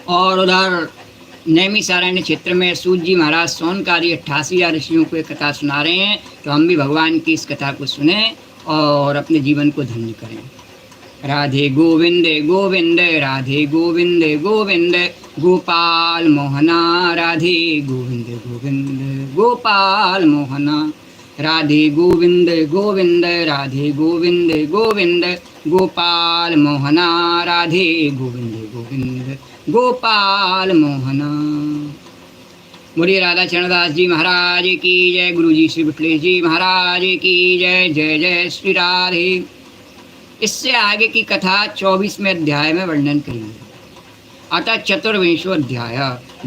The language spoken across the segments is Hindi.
और उधर नैमिषारण्य क्षेत्र में सूत जी महाराज सोनकारी 88,000 ऋषियों को एक कथा सुना रहे हैं। तो हम भी भगवान की इस कथा को सुने और अपने जीवन को धन्य करें। राधे गोविंद गोविंद राधे गोविंद गोविंद गोपाल मोहना राधे गोविंद गोविंद गोपाल मोहना राधे गोविंद गोविंद राधे गोविंद गोविंद गोपाल मोहना राधे गोविंद गोविंद गोपाल मोहना। बोलिए राधा चरणदास जी महाराज की जय। गुरु जी श्री विठलेश जी महाराज की जय। जय जय श्री राधे। इससे आगे की कथा 24वें अध्याय में वर्णन करेंगे। अतः 24वां अध्याय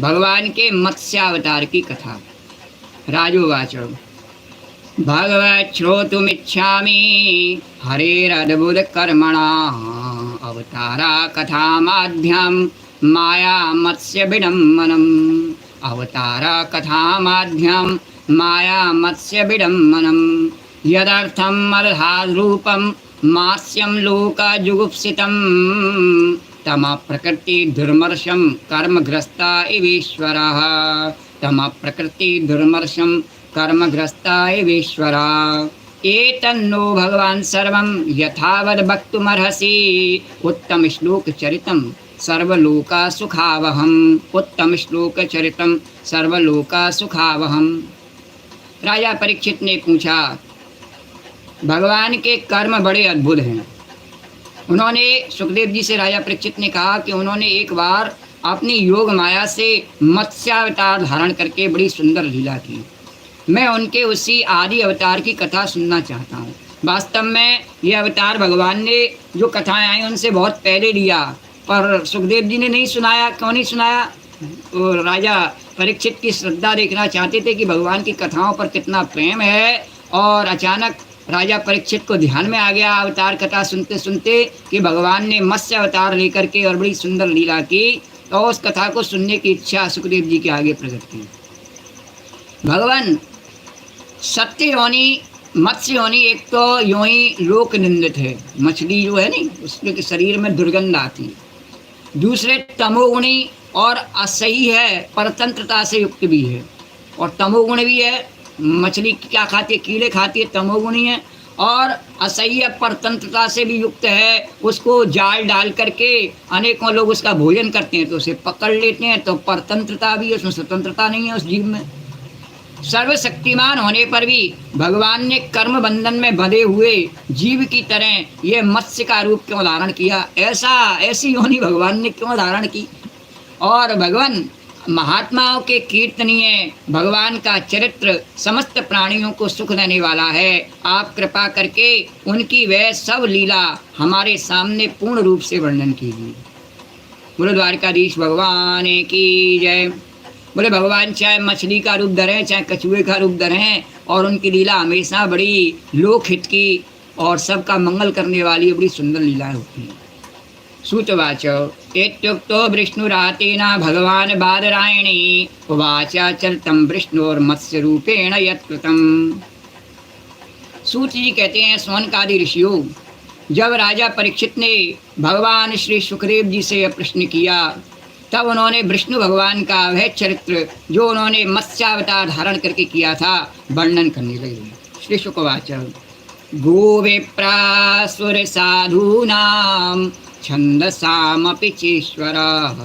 भगवान के मत्स्यावतार की कथा। राजोवाच भगवत् श्रोतुमिच्छामि हरेरद्भुत कर्मणा अवतारा कथा माध्यम माया मत्स्य विडम्बनम् अवतारा कथा माध्यम माया मत्स्य विडम्बनम् यदर्थम् अर्धारूपम् मास्यं लोकजुगुप्सितं तम प्रकृति दुर्मर्शं कर्मग्रस्ता इवीश्वरः तम प्रकृति दुर्मर्शं कर्मग्रस्ता इवीश्वरा। एतन्नो भगवान् सर्वं यथावद् वक्तुमर्हसि उत्तम श्लोक चरितं सर्वलोका सुखावहम् उत्तम श्लोक चरितं सर्वलोका सुखावहम्। राजा परीक्षित ने पूछा, भगवान के कर्म बड़े अद्भुत हैं। उन्होंने सुखदेव जी से राजा परीक्षित ने कहा कि उन्होंने एक बार अपनी योग माया से मत्स्यावतार धारण करके बड़ी सुंदर लीला की। मैं उनके उसी आदि अवतार की कथा सुनना चाहता हूँ। वास्तव में यह अवतार भगवान ने जो कथाएं आई उनसे बहुत पहले लिया, पर सुखदेव जी ने नहीं सुनाया। क्यों नहीं सुनाया? तो राजा परीक्षित की श्रद्धा देखना चाहते थे कि भगवान की कथाओं पर कितना प्रेम है। और अचानक राजा परीक्षित को ध्यान में आ गया अवतार कथा सुनते सुनते कि भगवान ने मत्स्य अवतार लेकर के और बड़ी सुंदर लीला की। तो उस कथा को सुनने की इच्छा सुखदेव जी के आगे प्रकट की। भगवान सत्य योनि मत्स्य योनि एक तो यूं ही लोक निंदित है, मछली जो है नहीं उसके शरीर में दुर्गंध आती है। दूसरे तमोगुणी और असही है, परतंत्रता से युक्त भी है। और तमोगुण भी है, मछली क्या खाती है? कीड़े खाती है, तमोगुणी है। और असह्य परतंत्रता से भी युक्त है। उसको जाल डाल करके अनेकों लोग उसका भोजन करते हैं तो उसे पकड़ लेते हैं। तो परतंत्रता भी है, उसमें स्वतंत्रता नहीं है उस जीव में। सर्वशक्तिमान होने पर भी भगवान ने कर्म बंधन में बंधे हुए जीव की तरह ये मत्स्य का रूप क्यों धारण किया? ऐसी योनि भगवान ने क्यों धारण की? और भगवान महात्माओं के कीर्तनीय भगवान का चरित्र समस्त प्राणियों को सुख देने वाला है। आप कृपा करके उनकी वह सब लीला हमारे सामने पूर्ण रूप से वर्णन कीजिए। बोलो द्वारकाधीश भगवान की जय। बोले भगवान चाहे मछली का रूप धरें चाहे कछुए का रूप धरें, और उनकी लीला हमेशा बड़ी लोकहित की और सबका मंगल करने वाली बड़ी सुंदर लीलाएं होती हैं। सूतवाच इत्युक्तो विष्णुरातेन भगवान बादरायणी उवाच चरितं विष्णोर्मत्स्यरूपेण यत्कृतं। सूत जी कहते हैं, सोनकादि ऋषियों, जब राजा परीक्षित ने भगवान श्री सुखदेव जी से यह प्रश्न किया तब उन्होंने विष्णु भगवान का वह चरित्र जो उन्होंने मत्स्यावतार धारण करके किया था वर्णन करने लगे। श्री शुकवाच गोविप्रासुर साधूनां छंदसामपि चेश्वरः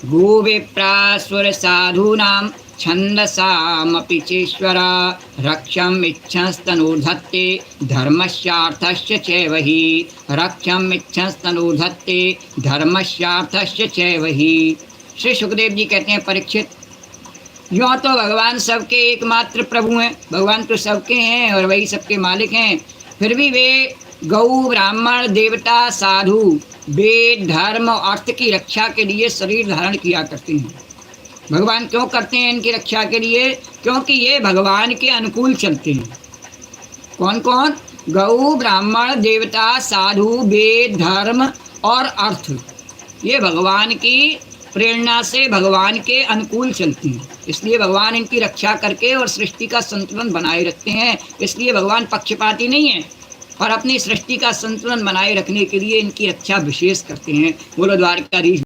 गोविप्रासुर साधूनां छंदसामपि चेश्वरः रक्षम् इच्छंस्तनूर्धत्ते धर्मस्यार्थस्य चैव हि रक्षम् इच्छंस्तनूर्धत्ते धर्मस्यार्थस्य चैव हि। श्री सुखदेव जी कहते हैं, परीक्षित, यूँ तो भगवान सबके एकमात्र प्रभु हैं, भगवान तो सबके हैं और वही सबके मालिक हैं। फिर भी वे गौ ब्राह्मण देवता साधु वेद धर्म अर्थ की रक्षा के लिए शरीर धारण किया करते हैं। भगवान क्यों करते हैं इनकी रक्षा के लिए? क्योंकि ये भगवान के अनुकूल चलते हैं। कौन कौन? गौ ब्राह्मण देवता साधु वेद धर्म और अर्थ, ये भगवान की प्रेरणा से भगवान के अनुकूल चलती हैं। इसलिए भगवान इनकी रक्षा करके और सृष्टि का संतुलन बनाए रखते हैं। इसलिए भगवान पक्षपाती नहीं है और अपनी सृष्टि का संतुलन बनाए रखने के लिए इनकी रक्षा विशेष करते हैं। बोलो द्वारकाधीश